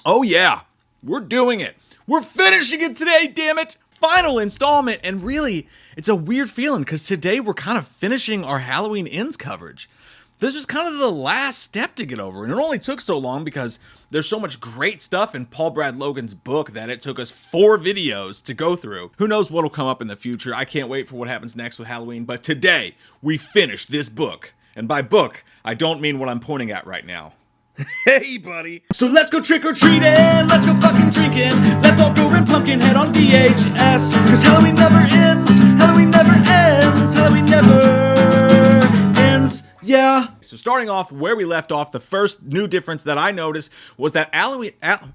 Oh yeah, we're doing it. We're finishing it today, damn it. Final installment, and really, it's a weird feeling because today we're kind of finishing our Halloween Ends coverage. This was kind of the last step to get over, and it only took so long because there's so much great stuff in Paul Brad Logan's book that it took us 4 videos to go through. Who knows what'll come up in the future? I can't wait for what happens next with Halloween, but today we finish this book. And by book, I don't mean what I'm pointing at right now. Hey, buddy. So let's go trick-or-treating, let's go fucking drinking, let's all go rent Pumpkinhead on VHS, cause Halloween never ends, Halloween never ends, Halloween never ends, yeah. So starting off where we left off, the first new difference that I noticed was that Allyson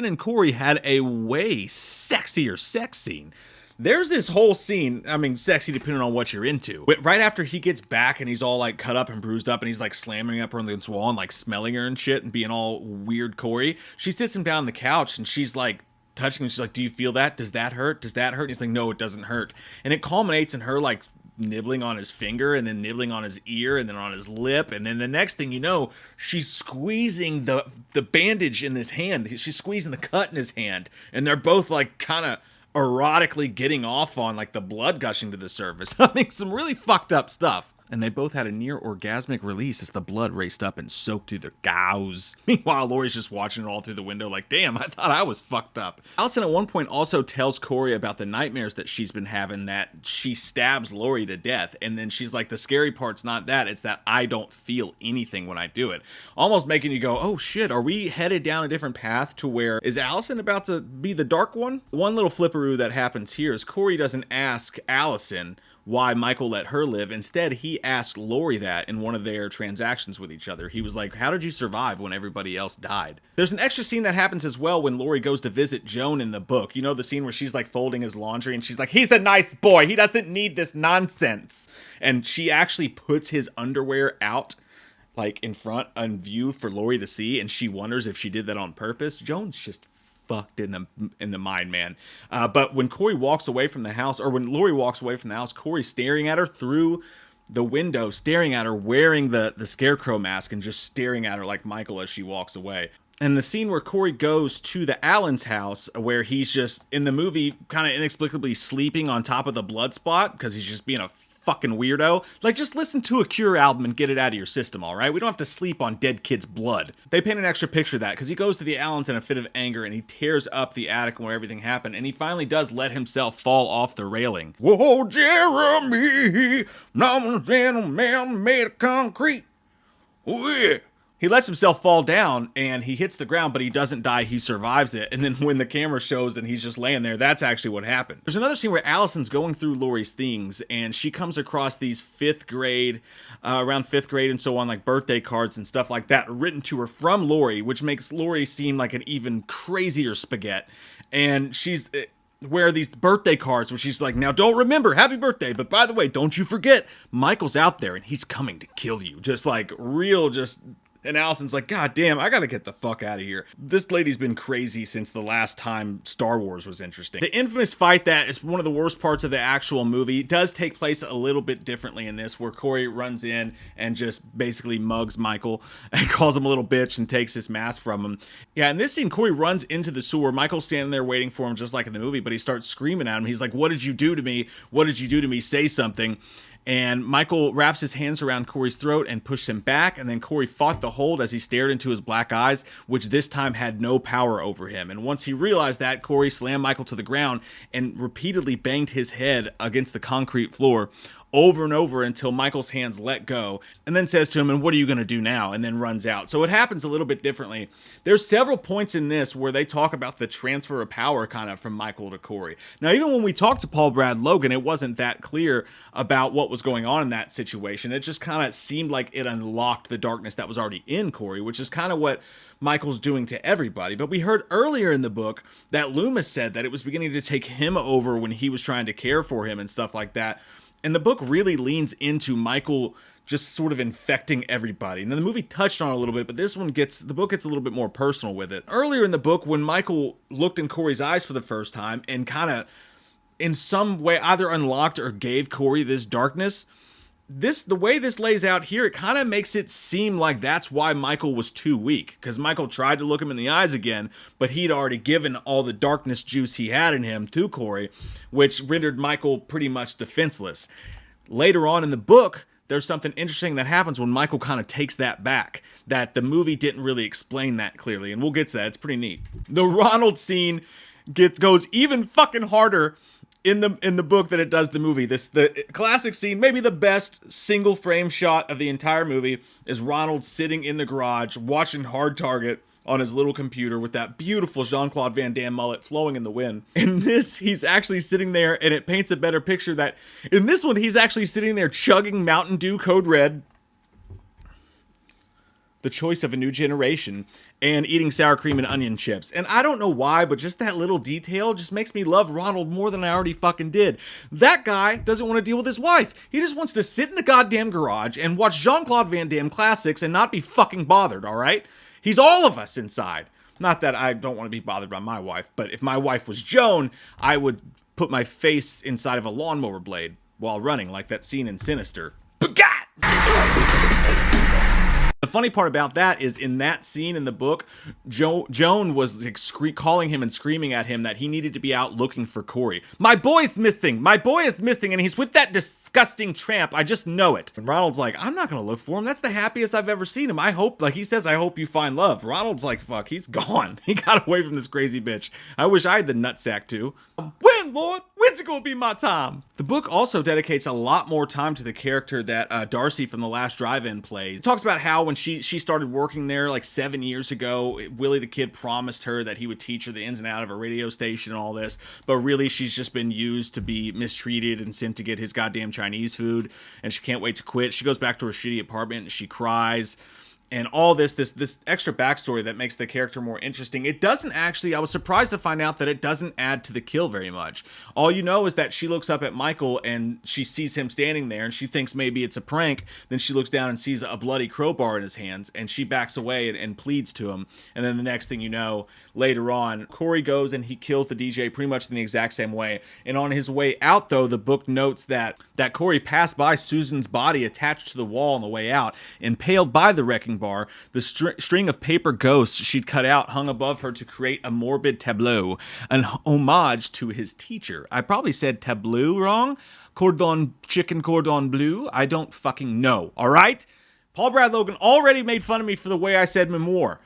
and Corey had a way sexier sex scene. There's this whole scene, I mean, sexy depending on what you're into. But right after he gets back and he's all like cut up and bruised up and he's like slamming up her on the wall and like smelling her and shit and being all weird Corey, she sits him down on the couch and she's like touching him. She's like, do you feel that? Does that hurt? Does that hurt? And he's like, no, it doesn't hurt. And it culminates in her like nibbling on his finger and then nibbling on his ear and then on his lip. And then the next thing you know, she's squeezing the bandage in his hand. She's squeezing the cut in his hand. And they're both like kind of erotically getting off on like the blood gushing to the surface. I mean, some really fucked up stuff. And they both had a near orgasmic release as the blood raced up and soaked through their gauze. Meanwhile, Laurie's just watching it all through the window like, damn, I thought I was fucked up. Allyson at one point also tells Corey about the nightmares that she's been having, that she stabs Laurie to death. And then she's like, the scary part's not that, it's that I don't feel anything when I do it. Almost making you go, oh shit, are we headed down a different path to where, is Allyson about to be the dark one? One little flipperoo that happens here is Corey doesn't ask Allyson why Michael let her live. Instead, he asked Laurie that in one of their transactions with each other. He was like, how did you survive when everybody else died? There's an extra scene that happens as well when Laurie goes to visit Joan in the book. You know, the scene where she's like folding his laundry and she's like, he's a nice boy, he doesn't need this nonsense. And she actually puts his underwear out like in front on view for Laurie to see, and she wonders if she did that on purpose. Joan's just fucked in the mind, man. But when Corey walks away from the house, or when Laurie walks away from the house, Corey's staring at her through the window, staring at her wearing the scarecrow mask and just staring at her like Michael as she walks away. And the scene where Corey goes to the Allen's house, where he's just in the movie kind of inexplicably sleeping on top of the blood spot because he's just being a fucking weirdo. Like, just listen to a Cure album and get it out of your system, all right? We don't have to sleep on dead kids' blood. They paint an extra picture of that because he goes to the Allens in a fit of anger and he tears up the attic where everything happened, and he finally does let himself fall off the railing. Whoa, Jeremy, I'm a gentleman made of concrete. Oh yeah. He lets himself fall down and he hits the ground, but he doesn't die. He survives it. And then when the camera shows and he's just laying there, that's actually what happened. There's another scene where Allyson's going through Laurie's things and she comes across these around fifth grade and so on, like birthday cards and stuff like that written to her from Laurie, which makes Laurie seem like an even crazier spaghetti. And she's where these birthday cards where she's like, now don't remember, happy birthday, but by the way, don't you forget, Michael's out there and he's coming to kill you. Just like real, just... And Allyson's like, God damn, I gotta get the fuck out of here. This lady's been crazy since the last time Star Wars was interesting. The infamous fight that is one of the worst parts of the actual movie does take place a little bit differently in this, where Corey runs in and just basically mugs Michael and calls him a little bitch and takes his mask from him. Yeah, in this scene, Corey runs into the sewer. Michael's standing there waiting for him just like in the movie, but he starts screaming at him. He's like, what did you do to me? What did you do to me? Say something. And Michael wraps his hands around Corey's throat and pushed him back, and then Corey fought the hold as he stared into his black eyes, which this time had no power over him. And once he realized that, Corey slammed Michael to the ground and repeatedly banged his head against the concrete floor over and over until Michael's hands let go, and then says to him, and what are you going to do now? And then runs out. So it happens a little bit differently. There's several points in this where they talk about the transfer of power kind of from Michael to Corey. Now, even when we talked to Paul Brad Logan, it wasn't that clear about what was going on in that situation. It just kind of seemed like it unlocked the darkness that was already in Corey, which is kind of what Michael's doing to everybody. But we heard earlier in the book that Loomis said that it was beginning to take him over when he was trying to care for him and stuff like that. And the book really leans into Michael just sort of infecting everybody. Now, the movie touched on it a little bit, but the book gets a little bit more personal with it. Earlier in the book, when Michael looked in Corey's eyes for the first time and kind of in some way either unlocked or gave Corey this darkness, the way this lays out here, it kind of makes it seem like that's why Michael was too weak, because Michael tried to look him in the eyes again, but he'd already given all the darkness juice he had in him to Corey, which rendered Michael pretty much defenseless. Later on in the book, there's something interesting that happens when Michael kind of takes that back, that the movie didn't really explain that clearly, and we'll get to that. It's pretty neat. The Ronald scene goes even fucking harder in the book than it does the movie. The classic scene, maybe the best single frame shot of the entire movie, is Ronald sitting in the garage watching Hard Target on his little computer with that beautiful Jean-Claude Van Damme mullet flowing in the wind. In this, he's actually sitting there, and it paints a better picture that in this one, he's actually sitting there chugging Mountain Dew Code Red, the choice of a new generation, and eating sour cream and onion chips. And I don't know why, but just that little detail just makes me love Ronald more than I already fucking did. That guy doesn't want to deal with his wife. He just wants to sit in the goddamn garage and watch Jean-Claude Van Damme classics and not be fucking bothered, all right? He's all of us inside. Not that I don't want to be bothered by my wife, but if my wife was Joan, I would put my face inside of a lawnmower blade while running, like that scene in Sinister. Bagat! The funny part about that is in that scene in the book, Joan was calling him and screaming at him that he needed to be out looking for Corey. My boy's missing! My boy is missing, and he's with that disgusting tramp. I just know it. And Ronald's like, I'm not gonna look for him. That's the happiest I've ever seen him. I hope, like he says, I hope you find love. Ronald's like, fuck, he's gone. He got away from this crazy bitch. I wish I had the nutsack too. When, Lord? When's it gonna be my time? The book also dedicates a lot more time to the character that Darcy from The Last Drive-In plays. It talks about how when she started working there like 7 years ago, Willie the Kid promised her that he would teach her the ins and out of a radio station and all this, but really she's just been used to be mistreated and sent to get his goddamn Chinese food, and she can't wait to quit. She goes back to her shitty apartment and she cries. And all this extra backstory that makes the character more interesting. It doesn't actually, I was surprised to find out that it doesn't add to the kill very much. All you know is that she looks up at Michael and she sees him standing there and she thinks maybe it's a prank. Then she looks down and sees a bloody crowbar in his hands and she backs away and pleads to him. And then the next thing you know, later on, Corey goes and he kills the DJ pretty much in the exact same way. And on his way out, though, the book notes that Corey passed by Susan's body attached to the wall on the way out, impaled by the wrecking bar. The string of paper ghosts she'd cut out hung above her to create a morbid tableau, an homage to his teacher. I probably said tableau wrong. Chicken cordon bleu. I don't fucking know. All right? Paul Brad Logan already made fun of me for the way I said memoir.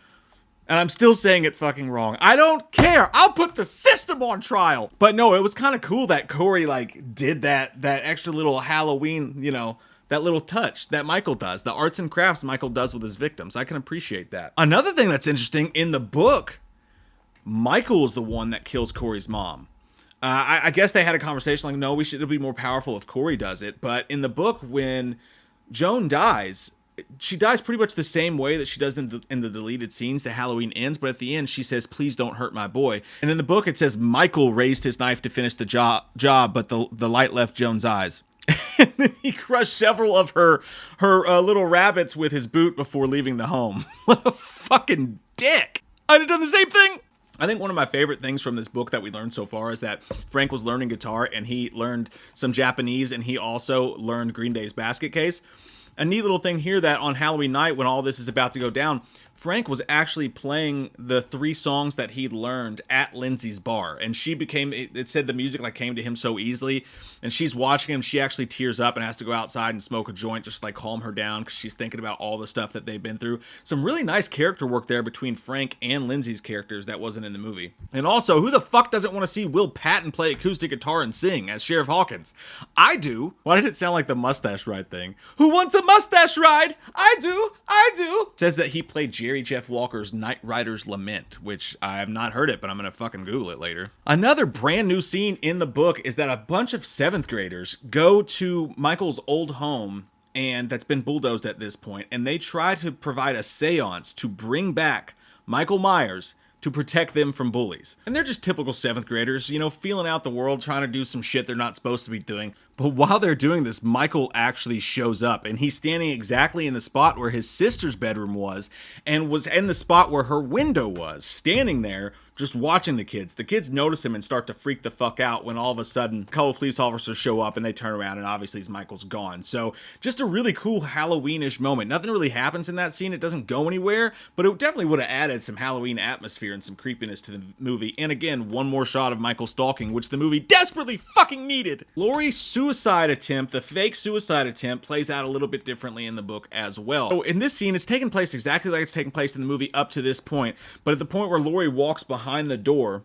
And I'm still saying it fucking wrong. I don't care. I'll put the system on trial. But no, it was kind of cool that Corey like did that extra little Halloween, that little touch that Michael does, the arts and crafts Michael does with his victims. I can appreciate that. Another thing that's interesting, in the book, Michael is the one that kills Corey's mom. I guess they had a conversation like, no, it'll be more powerful if Corey does it. But in the book, when Joan dies, she dies pretty much the same way that she does in the deleted scenes. The Halloween ends, but at the end she says, please don't hurt my boy. And in the book it says Michael raised his knife to finish the job, but the light left Joan's eyes. And then he crushed several of her little rabbits with his boot before leaving the home. What a fucking dick. I'd have done the same thing. I think one of my favorite things from this book that we learned so far is that Frank was learning guitar and he learned some Japanese and he also learned Green Day's Basket Case. A neat little thing here that on Halloween night when all this is about to go down, Frank was actually playing the 3 songs that he'd learned at Lindsay's bar. And she became, it said the music like came to him so easily. And she's watching him. She actually tears up and has to go outside and smoke a joint just like calm her down because she's thinking about all the stuff that they've been through. Some really nice character work there between Frank and Lindsay's characters that wasn't in the movie. And also, who the fuck doesn't want to see Will Patton play acoustic guitar and sing as Sheriff Hawkins? I do. Why did it sound like the mustache ride thing? Who wants a mustache ride? I do. It says that he played Jerry Jeff Walker's Knight Rider's Lament, which I have not heard it, but I'm gonna fucking Google it later. Another brand new scene in the book is that a bunch of 7th graders go to Michael's old home, and that's been bulldozed at this point, and they try to provide a seance to bring back Michael Myers to protect them from bullies. And they're just typical 7th graders, feeling out the world, trying to do some shit they're not supposed to be doing. But while they're doing this, Michael actually shows up, and he's standing exactly in the spot where his sister's bedroom was, and was in the spot where her window was, standing there just watching the kids. The kids notice him and start to freak the fuck out when all of a sudden a couple of police officers show up and they turn around and obviously Michael's gone. So just a really cool Halloween-ish moment. Nothing really happens in that scene. It doesn't go anywhere, but it definitely would have added some Halloween atmosphere and some creepiness to the movie. And again, one more shot of Michael stalking, which the movie desperately fucking needed. Laurie's suicide attempt, the fake suicide attempt, plays out a little bit differently in the book as well. So in this scene, it's taking place exactly like it's taking place in the movie up to this point, but at the point where Laurie walks behind the door,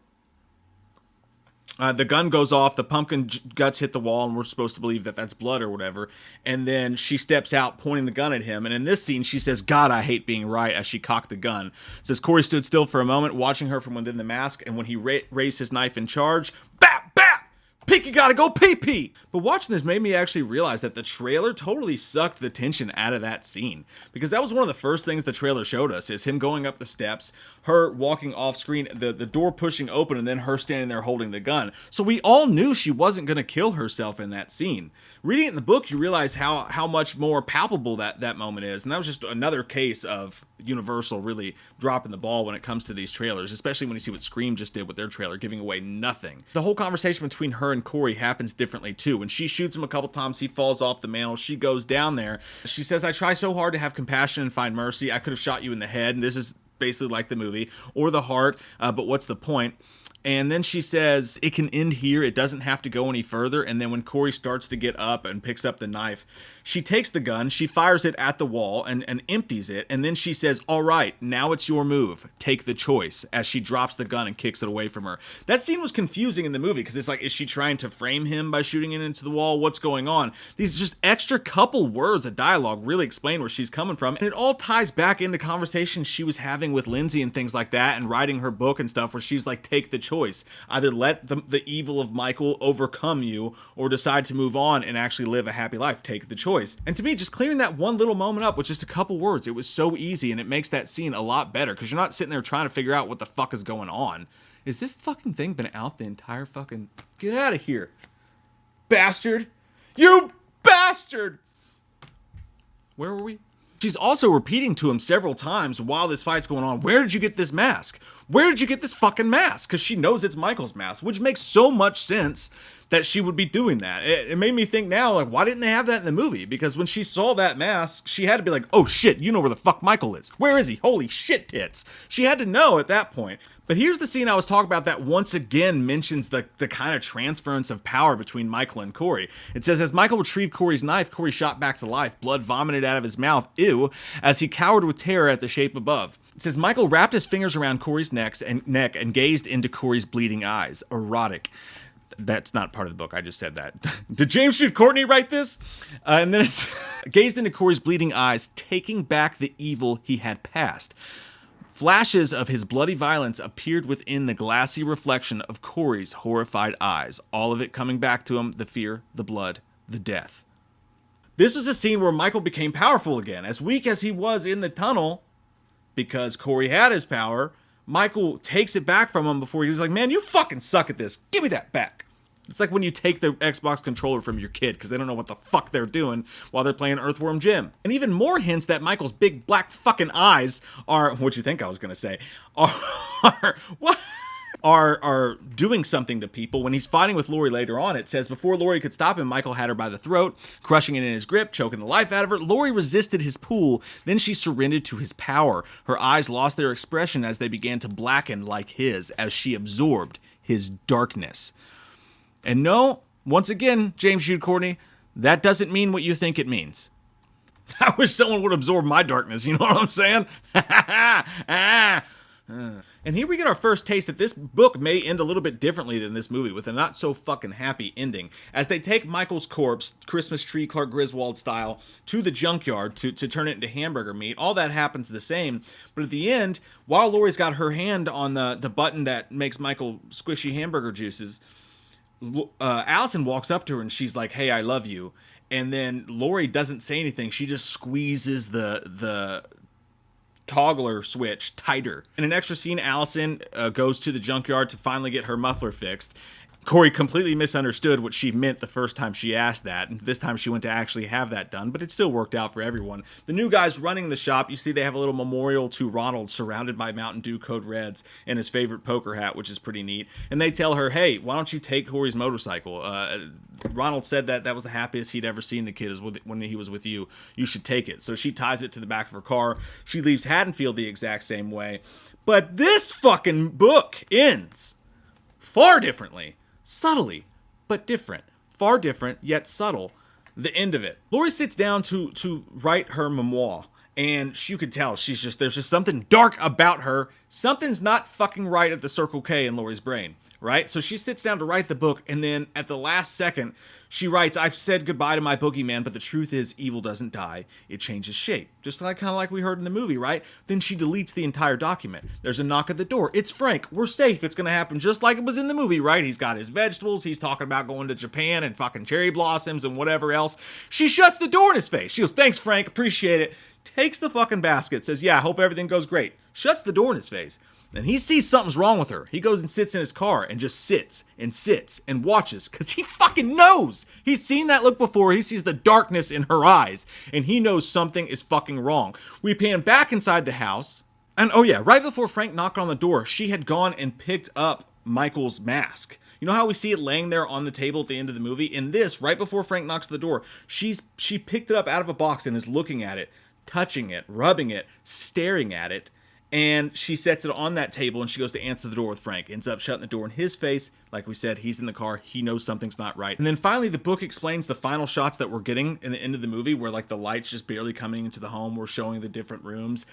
the gun goes off, the pumpkin guts hit the wall, and we're supposed to believe that that's blood or whatever, and then she steps out pointing the gun at him, and in this scene she says, "God, I hate being right," as she cocked the gun. It says Corey stood still for a moment watching her from within the mask, and when he raised his knife in charge, bap bap, Pinky gotta go pee-pee. But watching this made me actually realize that the trailer totally sucked the tension out of that scene, because that was one of the first things the trailer showed us, is him going up the steps, her walking off screen, the door pushing open, and then her standing there holding the gun. So we all knew she wasn't going to kill herself in that scene. Reading it in the book, you realize how much more palpable that moment is, and that was just another case of Universal really dropping the ball when it comes to these trailers, especially when you see what Scream just did with their trailer, giving away nothing. The whole conversation between her and Corey happens differently too. When she shoots him a couple times, he falls off the mantle, she goes down there. She says, "I try so hard to have compassion and find mercy. I could have shot you in the head," and this is basically like the movie, or the heart, but what's the point? And then she says, "It can end here. It doesn't have to go any further." And then when Corey starts to get up and picks up the knife, she takes the gun, she fires it at the wall and empties it. And then she says, "All right, now it's your move. Take the choice," as she drops the gun and kicks it away from her. That scene was confusing in the movie, because it's like, is she trying to frame him by shooting it into the wall? What's going on? These just extra couple words of dialogue really explain where she's coming from. And it all ties back into conversations she was having with Lindsay and things like that, and writing her book and stuff, where she's like, take the choice. Either let the evil of Michael overcome you, or decide to move on and actually live a happy life. Take the choice. And to me, just clearing that one little moment up with just a couple words, it was so easy, and it makes that scene a lot better, because you're not sitting there trying to figure out what the fuck is going on. Is this fucking thing been out the entire fucking... Get out of here, bastard. You bastard. Where were we? She's also repeating to him several times while this fight's going on, "Where did you get this mask? Where did you get this fucking mask?" Because she knows it's Michael's mask, which makes so much sense that she would be doing that. It made me think now, like, why didn't they have that in the movie? Because when she saw that mask, she had to be like, "Oh shit, you know where the fuck Michael is. Where is he? Holy shit tits." She had to know at that point. But here's the scene I was talking about that once again mentions the kind of transference of power between Michael and Corey. It says, as Michael retrieved Corey's knife, Corey shot back to life, blood vomited out of his mouth, ew, as he cowered with terror at the shape above. It says, Michael wrapped his fingers around Corey's neck and gazed into Corey's bleeding eyes. Erotic. That's not part of the book. I just said that. Did James shoot Courtney write this? And then it's gazed into Corey's bleeding eyes, taking back the evil he had passed. Flashes of his bloody violence appeared within the glassy reflection of Corey's horrified eyes. All of it coming back to him, the fear, the blood, the death. This was a scene where Michael became powerful again. As weak as he was in the tunnel, because Corey had his power, Michael takes it back from him before he's like, "Man, you fucking suck at this. Give me that back." It's like when you take the Xbox controller from your kid because they don't know what the fuck they're doing while they're playing Earthworm Jim. And even more hints that Michael's big black fucking eyes are, what you think I was going to say, are doing something to people. When he's fighting with Laurie later on, it says, before Laurie could stop him, Michael had her by the throat, crushing it in his grip, choking the life out of her. Laurie resisted his pull, then she surrendered to his power. Her eyes lost their expression as they began to blacken like his, as she absorbed his darkness. And no, once again, James Jude Courtney, that doesn't mean what you think it means. I wish someone would absorb my darkness, you know what I'm saying? And here we get our first taste that this book may end a little bit differently than this movie, with a not so fucking happy ending. As they take Michael's corpse, Christmas tree Clark Griswold style, to the junkyard to turn it into hamburger meat. All that happens the same. But at the end, while Laurie's got her hand on the button that makes Michael squishy hamburger juices, Allyson walks up to her and she's like, "Hey, I love you." And then Laurie doesn't say anything. She just squeezes the toggler switch tighter. In an extra scene, Allyson goes to the junkyard to finally get her muffler fixed. Corey completely misunderstood what she meant the first time she asked that, and this time she went to actually have that done, but it still worked out for everyone. The new guys running the shop, you see they have a little memorial to Ronald surrounded by Mountain Dew Code Reds and his favorite poker hat, which is pretty neat. And they tell her, hey, why don't you take Corey's motorcycle? Ronald said that was the happiest he'd ever seen the kid when he was with you. You should take it. So she ties it to the back of her car. She leaves Haddonfield the exact same way. But this fucking book ends far differently. Subtly, but different. Far different, yet subtle. The end of it. Lori sits down to write her memoir. And you could tell there's just something dark about her. Something's not fucking right at the Circle K in Lori's brain, right? So she sits down to write the book, and then at the last second, she writes, I've said goodbye to my boogeyman, but the truth is evil doesn't die. It changes shape. Just kind of like we heard in the movie, right? Then she deletes the entire document. There's a knock at the door. It's Frank. We're safe. It's going to happen just like it was in the movie, right? He's got his vegetables. He's talking about going to Japan and fucking cherry blossoms and whatever else. She shuts the door in his face. She goes, thanks, Frank. Appreciate it. Takes the fucking basket. Says, yeah, I hope everything goes great. Shuts the door in his face. And he sees something's wrong with her. He goes and sits in his car and just sits and watches because he fucking knows. He's seen that look before. He sees the darkness in her eyes and he knows something is fucking wrong. We pan back inside the house. And oh yeah, right before Frank knocked on the door, she had gone and picked up Michael's mask. You know how we see it laying there on the table at the end of the movie? In this, right before Frank knocks on the door, she picked it up out of a box and is looking at it, touching it, rubbing it, staring at it. And she sets it on that table and she goes to answer the door with Frank. Ends up shutting the door in his face. Like we said, he's in the car. He knows something's not right. And then finally, the book explains the final shots that we're getting in the end of the movie where like the light's just barely coming into the home. We're showing the different rooms,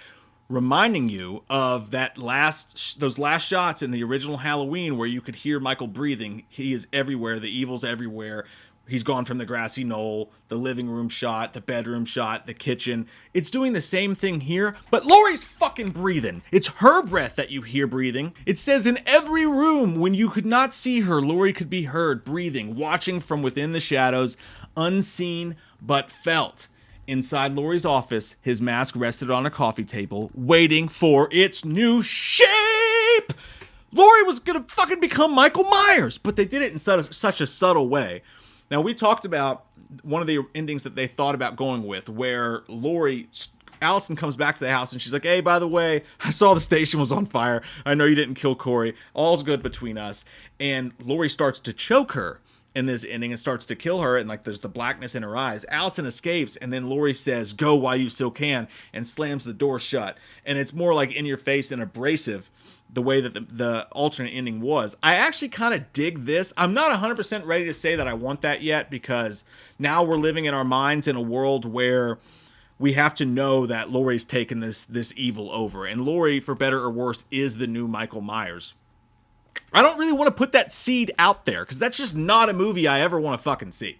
reminding you of those last shots in the original Halloween where you could hear Michael breathing. He is everywhere. The evil's everywhere. He's gone from the grassy knoll, the living room shot, the bedroom shot, the kitchen. It's doing the same thing here, but Lori's fucking breathing. It's her breath that you hear breathing. It says in every room when you could not see her, Lori could be heard breathing, watching from within the shadows, unseen but felt. Inside Lori's office, his mask rested on a coffee table, waiting for its new shape. Lori was gonna fucking become Michael Myers, but they did it in such a subtle way. Now, we talked about one of the endings that they thought about going with, where Allyson comes back to the house and she's like, hey, by the way, I saw the station was on fire. I know you didn't kill Corey. All's good between us. And Lori starts to choke her in this ending and starts to kill her, and like there's the blackness in her eyes. Allyson escapes, and then Lori says, go while you still can, and slams the door shut. And it's more like in your face and abrasive, the way that the alternate ending was. I actually kind of dig this. I'm not 100% ready to say that I want that yet, because now we're living in our minds in a world where we have to know that Lori's taken this evil over, and Lori, for better or worse, is the new Michael Myers. I don't really want to put that seed out there, because that's just not a movie I ever want to fucking see.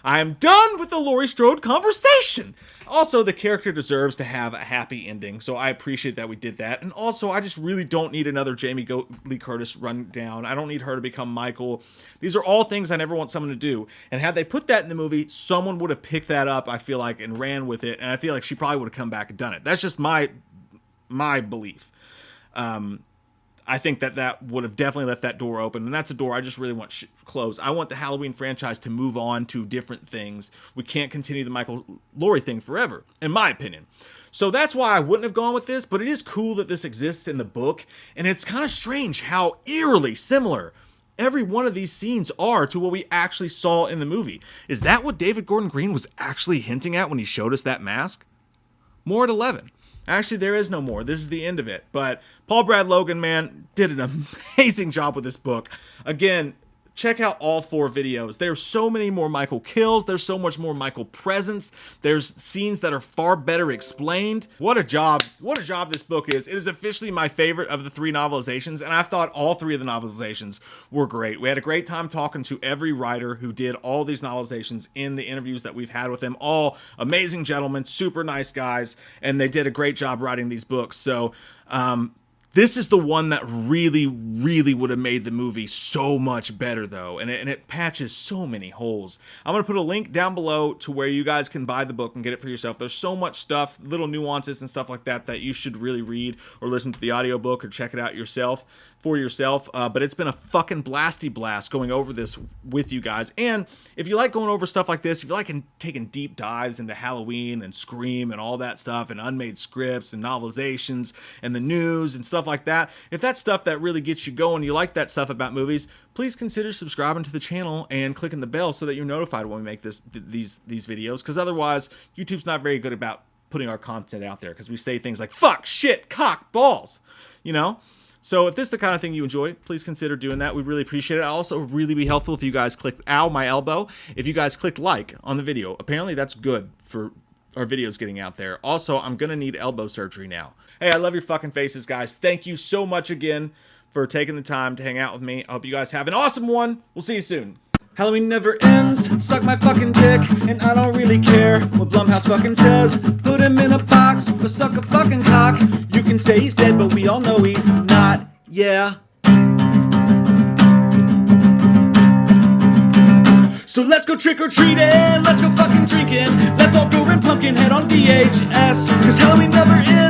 I am done with the Laurie Strode conversation. Also, the character deserves to have a happy ending, so I appreciate that we did that. And also, I just really don't need another Jamie Lee Curtis run down. I don't need her to become Michael. These are all things I never want someone to do. And had they put that in the movie, someone would have picked that up, I feel like, and ran with it. And I feel like she probably would have come back and done it. That's just my belief. I think that would have definitely left that door open, and that's a door I just really want closed. I want the Halloween franchise to move on to different things. We can't continue the Michael Laurie thing forever, in my opinion. So that's why I wouldn't have gone with this, but it is cool that this exists in the book, and it's kind of strange how eerily similar every one of these scenes are to what we actually saw in the movie. Is that what David Gordon Green was actually hinting at when he showed us that mask? More at 11. Actually, there is no more. This is the end of it. But Paul Brad Logan, man, did an amazing job with this book. Again, check out all 4 videos. There's so many more Michael kills. There's so much more Michael presence. There's scenes that are far better explained. What a job. What a job this book is. It is officially my favorite of the 3 novelizations, and I thought all 3 of the novelizations were great. We had a great time talking to every writer who did all these novelizations in the interviews that we've had with them. All amazing gentlemen, super nice guys, and they did a great job writing these books. So, This is the one that really, really would have made the movie so much better, though, and it patches so many holes. I'm going to put a link down below to where you guys can buy the book and get it for yourself. There's so much stuff, little nuances and stuff like that, that you should really read or listen to the audiobook or check it out yourself for yourself. But it's been a fucking blasty blast going over this with you guys. And if you like going over stuff like this, if you like taking deep dives into Halloween and Scream and all that stuff and unmade scripts and novelizations and the news and stuff like that, if that's stuff that really gets you going, you like that stuff about movies, please consider subscribing to the channel and clicking the bell so that you're notified when we make these videos, because otherwise YouTube's not very good about putting our content out there, because we say things like fuck, shit, cock, balls, you know? So if this is the kind of thing you enjoy, please consider doing that. We really appreciate it. I'll also really be helpful if you guys click, ow, my elbow, if you guys click like on the video. Apparently that's good for our videos getting out there. Also, I'm gonna need elbow surgery now. Hey, I love your fucking faces, guys. Thank you so much again for taking the time to hang out with me. I hope you guys have an awesome one. We'll see you soon. Halloween never ends, suck my fucking dick, and I don't really care what Blumhouse fucking says. Put him in a box, or suck a fucking cock. You can say he's dead, but we all know he's not, yeah. So let's go trick-or-treating, let's go fucking drinking, let's all go rent Pumpkinhead on VHS, cause Halloween never ends.